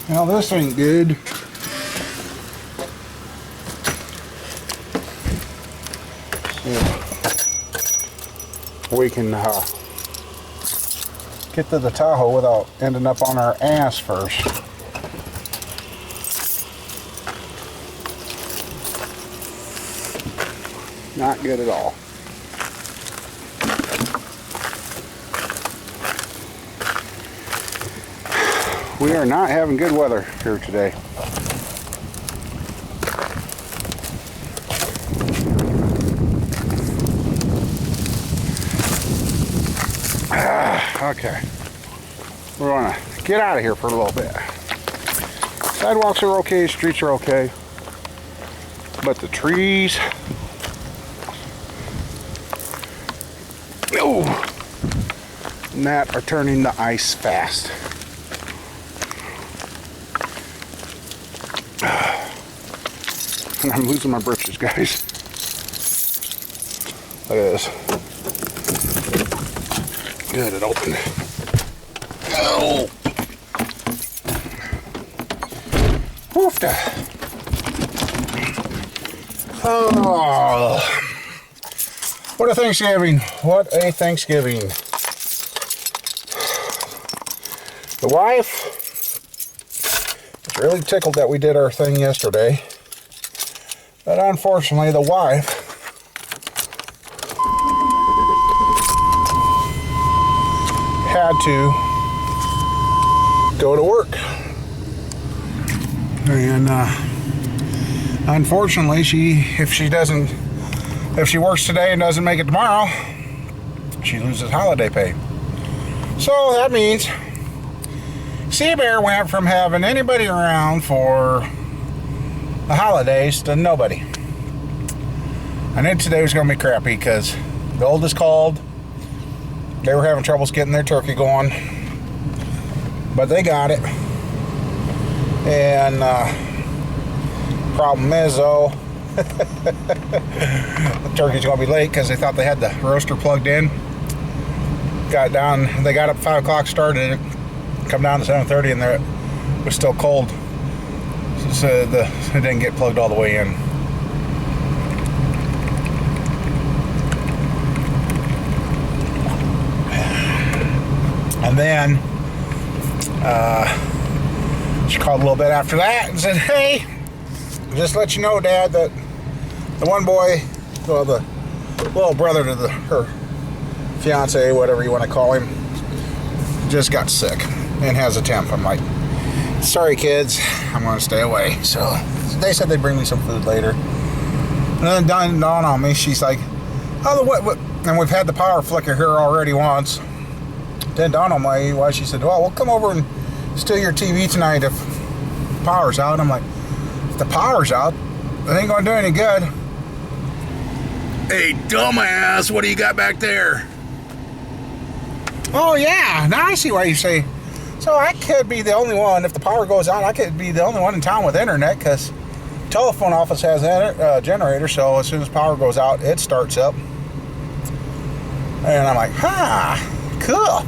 Now this ain't good. So we can get to the Tahoe without ending up on our ass first. Not good at all. We are not having good weather here today. Okay. We're gonna get out of here for a little bit. Sidewalks are okay, streets are okay. But the trees, and that are turning to ice fast. And I'm losing my britches, guys. Look at this. Good, it opened. Oh! Woofda. Oh! What a Thanksgiving. What a Thanksgiving. The wife was really tickled that we did our thing yesterday. But unfortunately, the wife had to go to work. And unfortunately, if she works today and doesn't make it tomorrow, she loses holiday pay. So that means Sea Bear went from having anybody around for the holidays to nobody. I knew today was going to be crappy because the oldest called. They were having troubles getting their turkey going, but they got it. And problem is though, the turkey's going to be late because they thought they had the roaster plugged in. They got up 5 o'clock, started it, come down to 7:30, and it was still cold. So it didn't get plugged all the way in. And then she called a little bit after that and said, "Hey, just let you know, Dad, that the one boy, well, the little brother to her fiance, whatever you want to call him, just got sick and has a temp." I'm like, "Sorry, kids, I'm going to stay away." So they said they'd bring me some food later. And then dawned on me, she's like, "Oh, what?" And we've had the power flicker here already once. Then dawned on me why she said, "Well, we'll come over and steal your TV tonight if the power's out." I'm like, "If the power's out, it ain't going to do any good." Hey, dumbass, what do you got back there? Oh, yeah, now I see why you say. So I could be the only one, if the power goes out, I could be the only one in town with internet, because telephone office has a generator, so as soon as power goes out, it starts up. And I'm like, cool.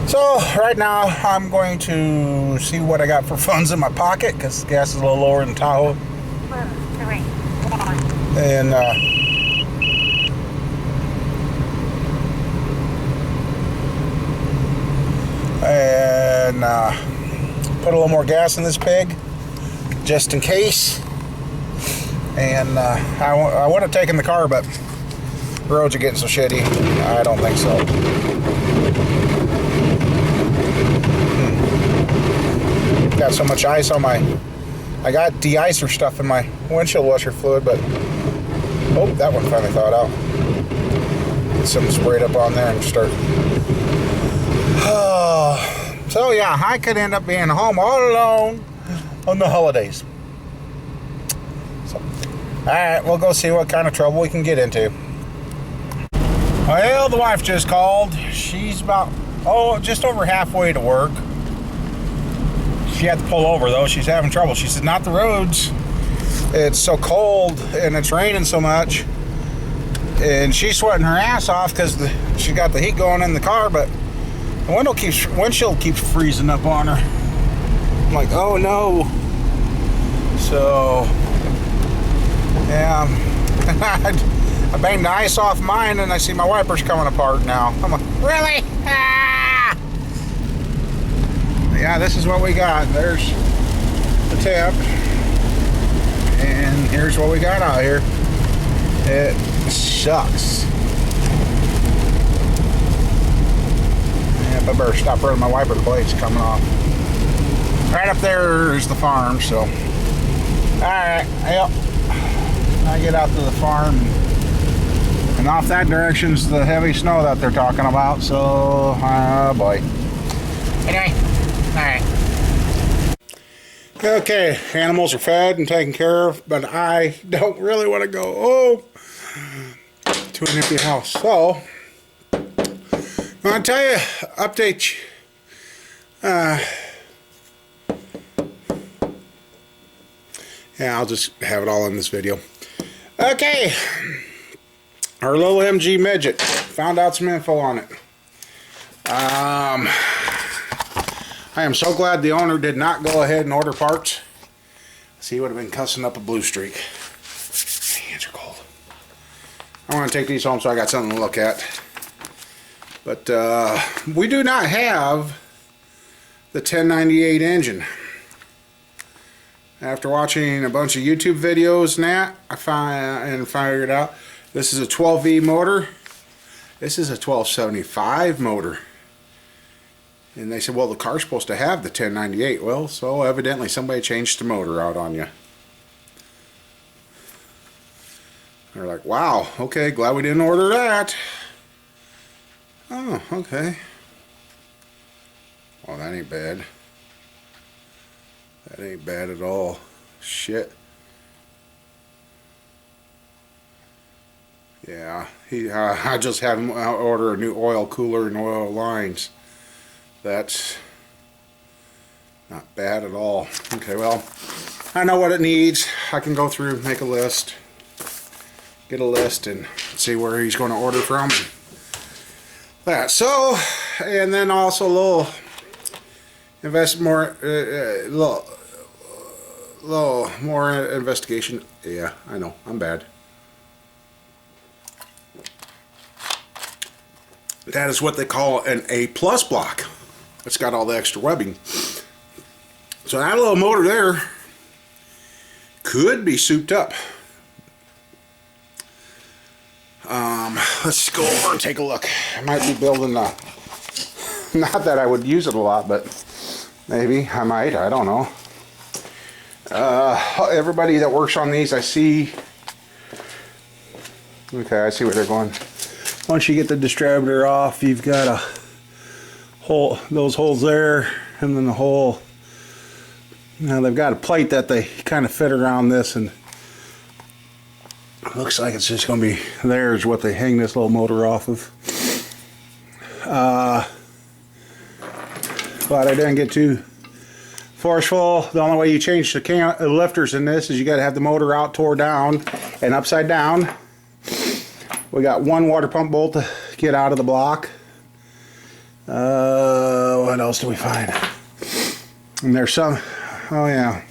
So right now, I'm going to see what I got for funds in my pocket, because gas is a little lower than Tahoe. And put a little more gas in this pig, just in case. And I would have taken the car, but the roads are getting so shitty. I don't think so. Got so much ice on I got de-icer stuff in my windshield washer fluid, but oh, that one finally thawed out. Get some sprayed up on there and start. So yeah, I could end up being home all alone on the holidays. So, alright, we'll go see what kind of trouble we can get into. Well, the wife just called. She's about, just over halfway to work. She had to pull over though. She's having trouble. She said, "Not the roads. It's so cold and it's raining so much." And she's sweating her ass off because she got the heat going in the car, but the windshield keeps freezing up on her. I'm like, oh no. So, yeah. I banged the ice off mine and I see my wipers coming apart now. I'm like, really? Ah! Yeah, this is what we got. There's the tip. And here's what we got out here. It sucks. Yeah, I better stop running my wiper blades coming off. Right up there is the farm, so. Alright, yep. I get out to the farm and off that direction's the heavy snow that they're talking about, so oh boy. Anyway, alright. Okay, animals are fed and taken care of, but I don't really want to go to an empty house. So I'm gonna tell you, update yeah, I'll just have it all in this video. Okay, our little MG midget, found out some info on it. I am so glad the owner did not go ahead and order parts. See, he would have been cussing up a blue streak. My hands are cold. I want to take these home so I got something to look at. But we do not have the 1098 engine. After watching a bunch of YouTube videos and that, I figured out this is a 12V motor. This is a 1275 motor. And they said, well, the car's supposed to have the 1098. Well, so evidently somebody changed the motor out on you. They're like, wow, okay, glad we didn't order that. Oh, okay. Well, that ain't bad. That ain't bad at all. Shit. Yeah, I just had him order a new oil cooler and oil lines. That's not bad at all. Okay, well, I know what it needs. I can go through, make a list, get a list, and see where he's going to order from. That so, and then also a little little more investigation. Yeah, I know, I'm bad. That is what they call an A+ block. It's got all the extra webbing. So that little motor there could be souped up. Let's go over and take a look. I might be building a, not that I would use it a lot, but maybe I might, I don't know. Everybody that works on these, I see, okay, I see where they're going. Once you get the distributor off, you've got a hole, those holes there, and then the hole. Now they've got a plate that they kind of fit around this, and it looks like it's just going to be, there's what they hang this little motor off of. But I didn't get too forceful. The only way you change the lifters in this is you got to have the motor out, tore down, and upside down. We got one water pump bolt to get out of the block. What else do we find? And there's some, oh yeah,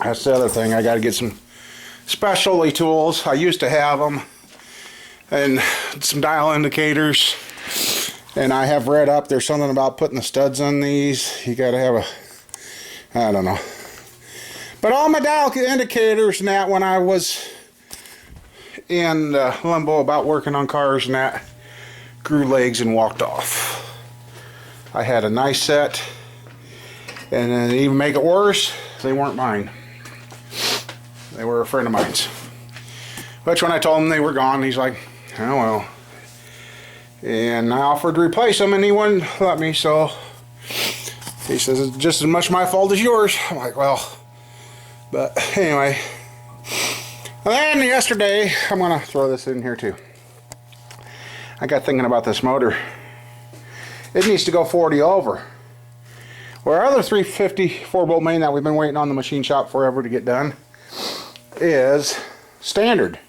that's the other thing. I got to get some specialty tools. I used to have them, and some dial indicators. And I have read up, there's something about putting the studs on these. You got to have a, I don't know. But all my dial indicators and that, when I was in limbo about working on cars and that, grew legs and walked off. I had a nice set, and then even make it worse, they weren't mine. They were a friend of mine's. Which when I told him they were gone, he's like, oh well. And I offered to replace them, and he wouldn't let me, so he says it's just as much my fault as yours. I'm like, well, but anyway. And then yesterday, I'm going to throw this in here too. I got thinking about this motor. It needs to go 40 over. Where our other 350 4-bolt main that we've been waiting on the machine shop forever to get done is standard.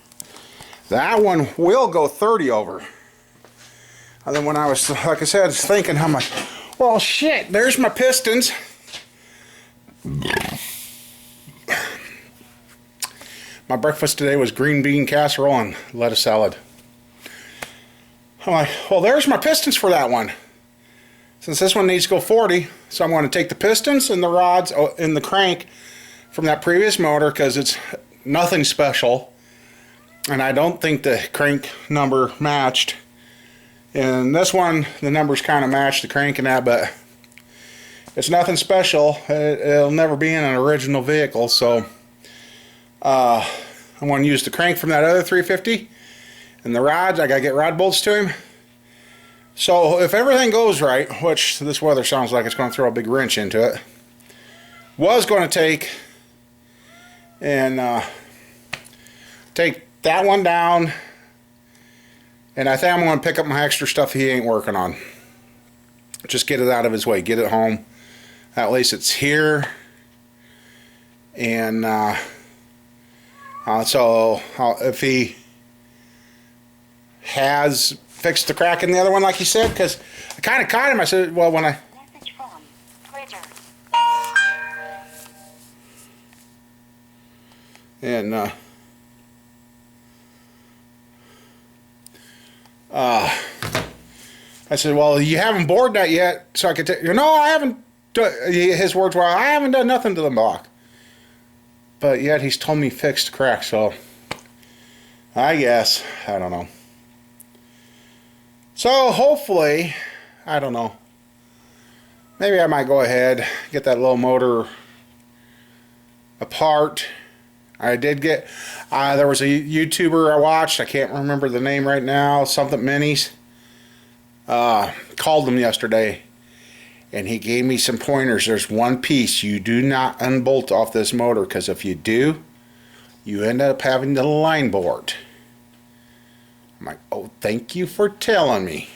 That one will go 30 over. And then when I was, like I said, thinking, I'm like, well shit, there's my pistons. My breakfast today was green bean casserole and lettuce salad. I'm like, well, there's my pistons for that one. Since this one needs to go 40, so I'm going to take the pistons and the rods in the crank from that previous motor because it's nothing special. And I don't think the crank number matched. And this one, the numbers kind of match the crank and that, but it's nothing special. It'll never be in an original vehicle, so I'm going to use the crank from that other 350 and the rods. I got to get rod bolts to him. So if everything goes right, which this weather sounds like it's going to throw a big wrench into it, was going to take and take that one down, and I think I'm going to pick up my extra stuff he ain't working on. Just get it out of his way, get it home. At least it's here. And so if he has fixed the crack in the other one like he said, because I kind of caught him. I said, well, when I... Message from Twitter. And I said, well, you haven't bored that yet, so I could take... No, I haven't... His words were, I haven't done nothing to the block. But yet he's told me fixed the crack, so I guess, I don't know. So hopefully, I don't know, maybe I might go ahead, get that little motor apart. I did get, there was a YouTuber I watched, I can't remember the name right now, something Minis, called him yesterday, and he gave me some pointers. There's one piece you do not unbolt off this motor, because if you do, you end up having the line board. I'm like, oh, thank you for telling me.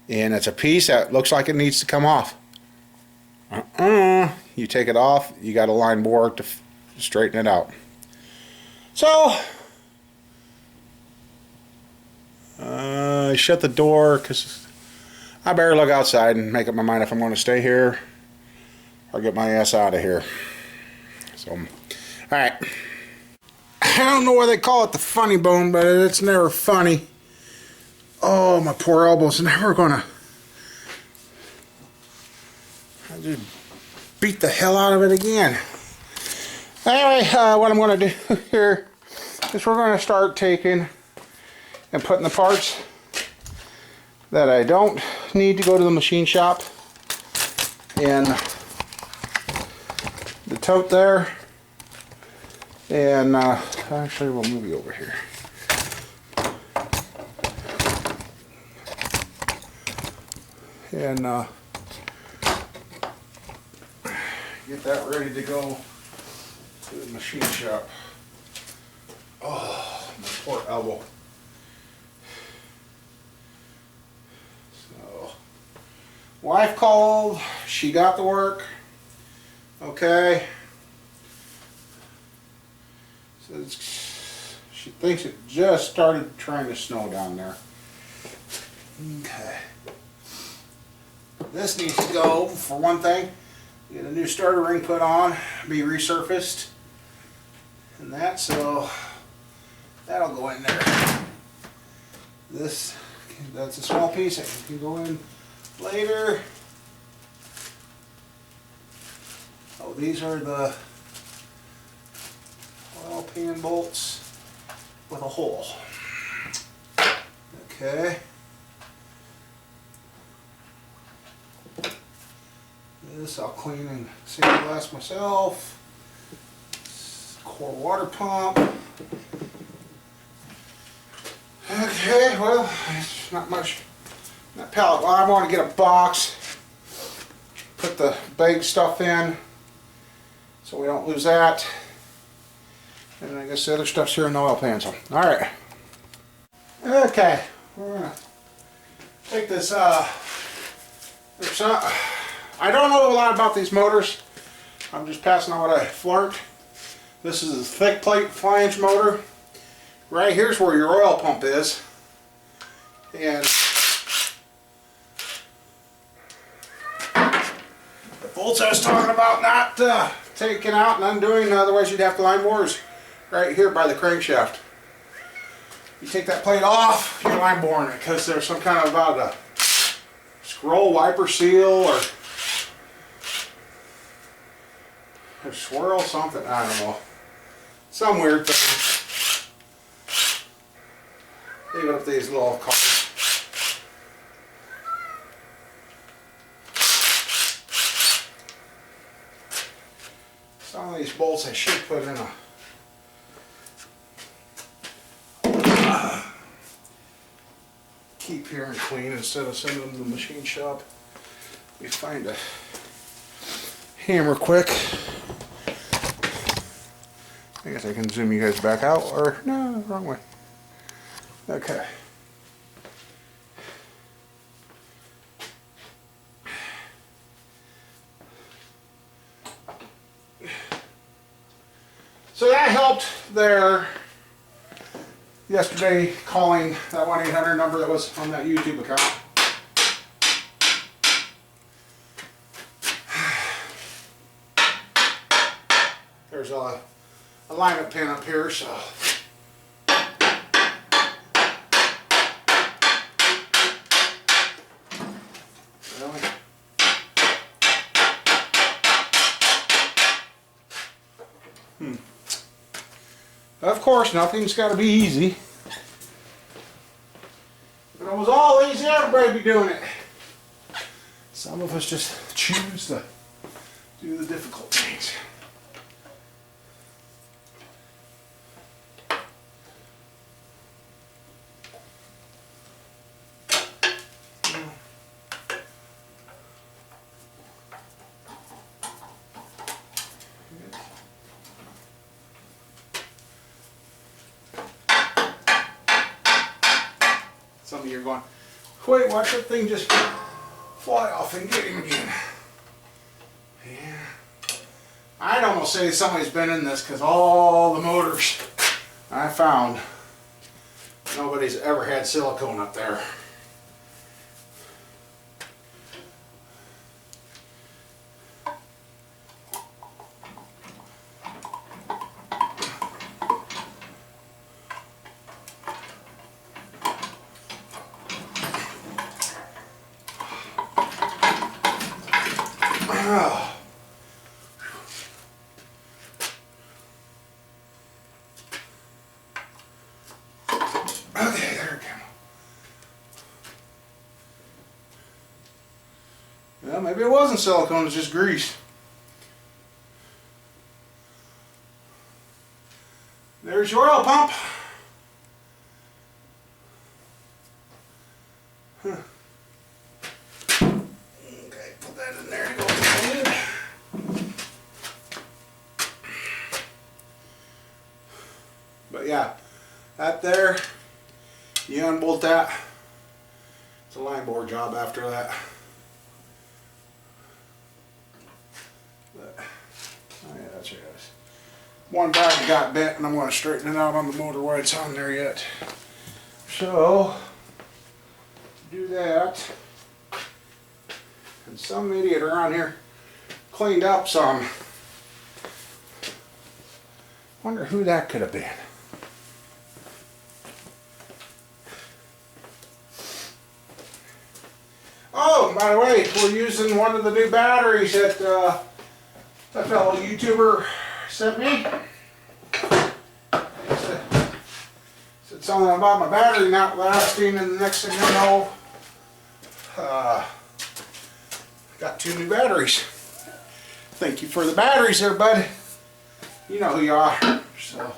And it's a piece that looks like it needs to come off. You take it off, you got a line board to straighten it out. So, I shut the door because I better look outside and make up my mind if I'm going to stay here or get my ass out of here. So, alright. I don't know why they call it the funny bone, but it's never funny. Oh, my poor elbow's never gonna... I just beat the hell out of it again. Anyway, what I'm gonna do here is we're gonna start taking and putting the parts that I don't need to go to the machine shop in the tote there. And actually, we'll move you over here. And get that ready to go to the machine shop. Oh, my poor elbow. So, wife called. She got to work. Okay. She thinks it just started trying to snow down there. Okay. This needs to go, for one thing, get a new starter ring put on, be resurfaced, and that, so that'll go in there. That's a small piece that can go in later. Oh, these are the oil pan bolts with a hole. Okay. This I'll clean and sandblast myself. Core water pump. Okay, well, it's not much. That pallet. Well, I want to get a box. Put the bag stuff in so we don't lose that. And I guess the other stuff's here in the oil pan. So, all right. Okay, we're gonna take this. I don't know a lot about these motors. I'm just passing on what I learned. This is a thick plate flange motor. Right here's where your oil pump is. And the bolts I was talking about not taking out and undoing, otherwise you'd have to line bores right here by the crankshaft. You take that plate off, you're line boring it because there's some kind of about a scroll wiper seal or a swirl something, I don't know. Some weird thing. Even if these little cars. Some of these bolts I should put in a keep here and clean instead of sending them to the machine shop. Let me find a hammer quick. I guess I can zoom you guys back out, or no, wrong way. Okay. So that helped there yesterday, calling that 1-800 number that was on that YouTube account. There's a alignment pin up here, so really? Of course, nothing's got to be easy. If it was all easy, everybody'd be doing it. Some of us just choose to do the difficult things. Some of you are going, wait, watch that thing just fly off and get him again. Yeah. I'd almost say somebody's been in this because all the motors I found, nobody's ever had silicone up there. Okay, there we go. Well, maybe it wasn't silicone, it was just grease. There's your oil pump. Huh. Okay, put that in there to go clean. But yeah, that there, you unbolt that. It's a line bore job after that. But, oh yeah, that's right. One back got bent and I'm going to straighten it out on the motor while it's on there yet. So, do that. And some idiot around here cleaned up some. Wonder who that could have been. Oh, by the way, we're using one of the new batteries that that fellow YouTuber sent me. Said something about my battery not lasting, and the next thing you know, got 2 new batteries. Thank you for the batteries there, bud. You know who you are. So.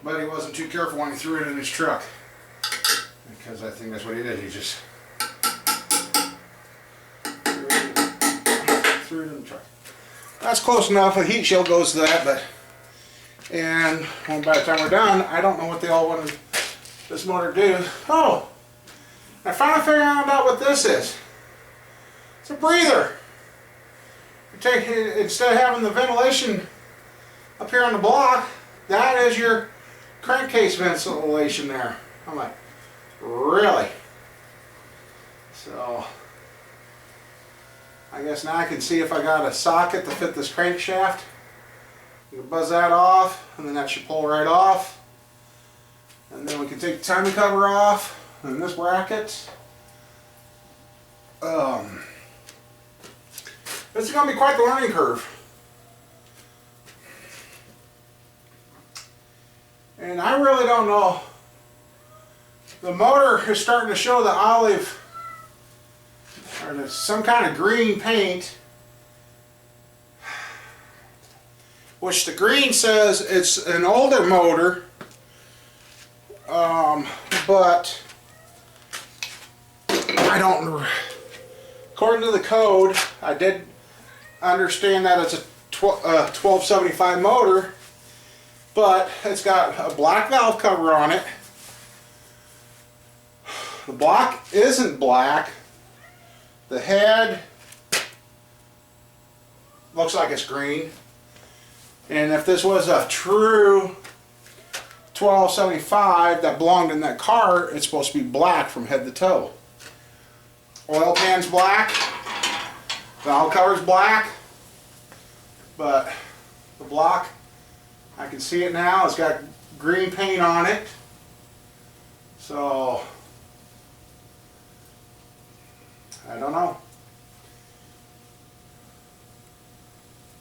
But he wasn't too careful when he threw it in his truck. Because I think that's what he did. He just threw it in the truck. That's close enough. A heat shield goes to that, but and well, by the time we're done, I don't know what they all wanted this motor to do. Oh, I finally figured out what this is. It's a breather. You take instead of having the ventilation up here on the block, that is your crankcase ventilation there. I'm like, really? So I guess now I can see if I got a socket to fit this crankshaft. You can buzz that off, and then that should pull right off. And then we can take the timing cover off, and this bracket. This is going to be quite the learning curve. And I really don't know. The motor is starting to show the olive, or some kind of green paint, which the green says it's an older motor, but I don't, according to the code, I did understand that it's a 1275 motor, but it's got a black valve cover on it. The block isn't black. The head looks like it's green. And if this was a true 1275 that belonged in that car, it's supposed to be black from head to toe. Oil pan's black. Valve cover's black. But the block, I can see it now, it's got green paint on it. So I don't know.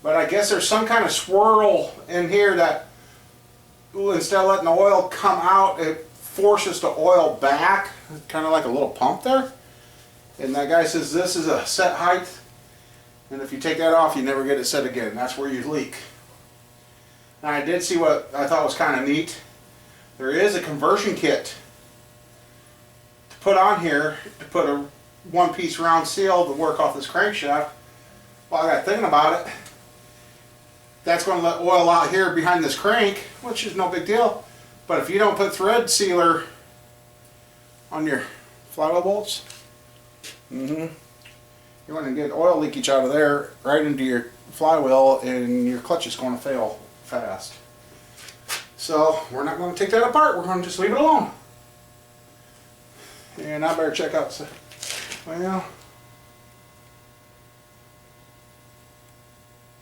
But I guess there's some kind of swirl in here that instead of letting the oil come out, it forces the oil back, kind of like a little pump there. And that guy says this is a set height, and if you take that off, you never get it set again. That's where you leak. Now I did see what I thought was kind of neat. There is a conversion kit to put on here to put a one-piece round seal to work off this crankshaft. Well, I got thinking about it. That's going to let oil out here behind this crank, which is no big deal. But if you don't put thread sealer on your flywheel bolts, you want to get oil leakage out of there right into your flywheel, and your clutch is going to fail fast. So we're not going to take that apart. We're going to just leave it alone. And I better check out. Well,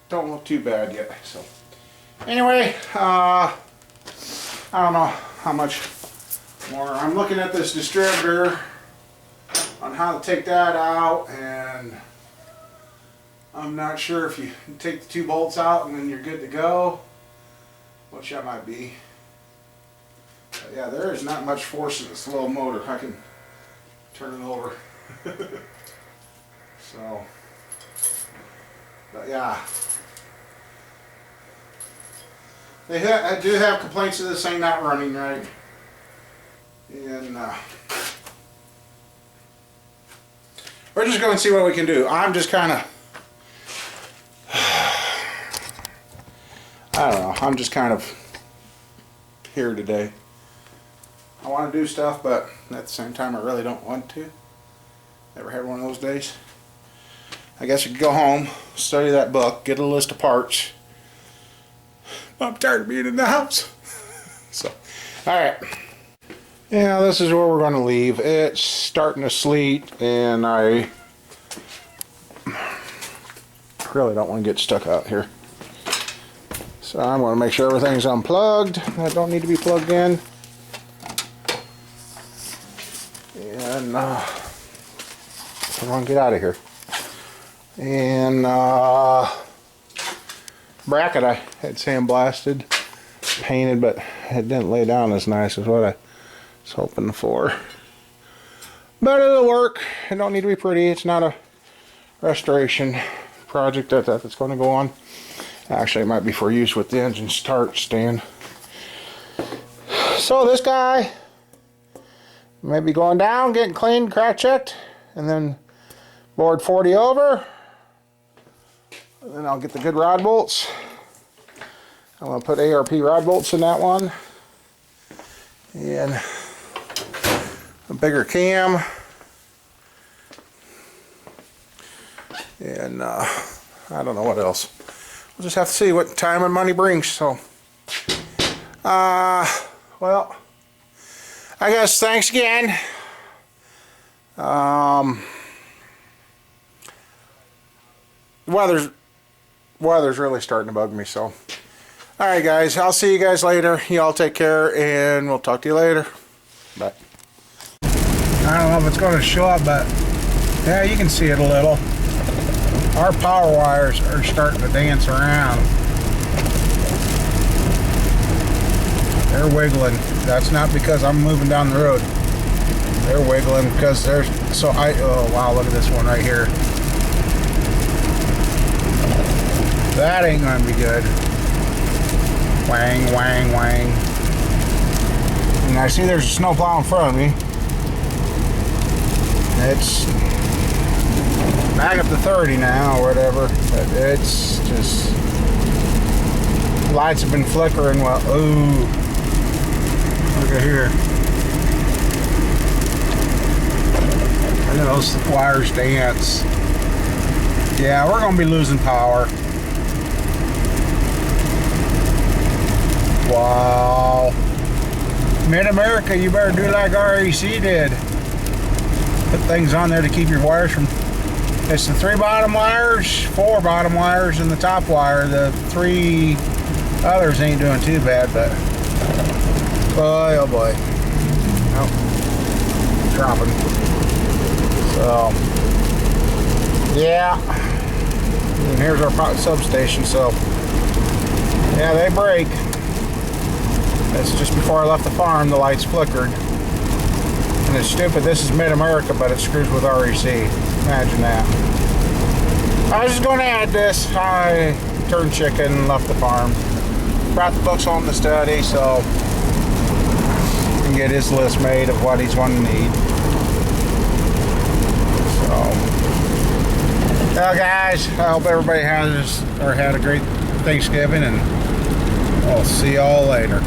don't look too bad yet. So anyway, I don't know how much more. I'm looking at this distributor on how to take that out, and I'm not sure if you take the two bolts out and then you're good to go, which that might be. But yeah, there is not much force in this little motor. I can turn it over. So, but yeah, I do have complaints of this thing not running right, and we're just going to see what we can do. I'm just kind of, I don't know, I'm just kind of here today. I want to do stuff, but at the same time I really don't want to. Ever had one of those days? I guess I could go home, study that book, get a list of parts. I'm tired of being in the house. So, alright. Yeah, this is where we're going to leave. It's starting to sleet, and I really don't want to get stuck out here. So I'm going to make sure everything's unplugged. I don't need to be plugged in. And I'm going to get out of here. And bracket I had sandblasted, painted, but it didn't lay down as nice as what I was hoping for. But it'll work. It don't need to be pretty. It's not a restoration project that's going to go on. Actually, it might be for use with the engine start stand. So this guy may be going down, getting cleaned, crack checked, and then board 40 over. And then I'll get the good rod bolts. I'm going to put ARP rod bolts in that one. And a bigger cam. And I don't know what else. We'll just have to see what time and money brings. So, well, I guess thanks again. Weather's really starting to bug me, so. Alright guys, I'll see you guys later. Y'all take care, and we'll talk to you later. Bye. I don't know if it's going to show up, but yeah, you can see it a little. Our power wires are starting to dance around. They're wiggling. That's not because I'm moving down the road. They're wiggling because they're so oh wow, look at this one right here. That ain't gonna be good. Wang, wang, wang. And I see there's a snowplow in front of me. It's back up to 30 now or whatever, but it's just lights have been flickering. Well, ooh, look at here. Look at those wires dance. Yeah, we're gonna be losing power. Wow. Mid-America, you better do like REC did. Put things on there to keep your wires from... It's the 3 bottom wires, 4 bottom wires, and the top wire. The 3 others ain't doing too bad, but... Boy, oh boy. Nope. Dropping. So... Yeah. And here's our substation, so... Yeah, they break. It's just before I left the farm, the lights flickered. And it's stupid, this is Mid-America, but it screws with REC. Imagine that. I was just going to add this. I turned chicken and left the farm. Brought the books home to study, so he can get his list made of what he's going to need. So, well guys, I hope everybody had a great Thanksgiving, and I'll see y'all later.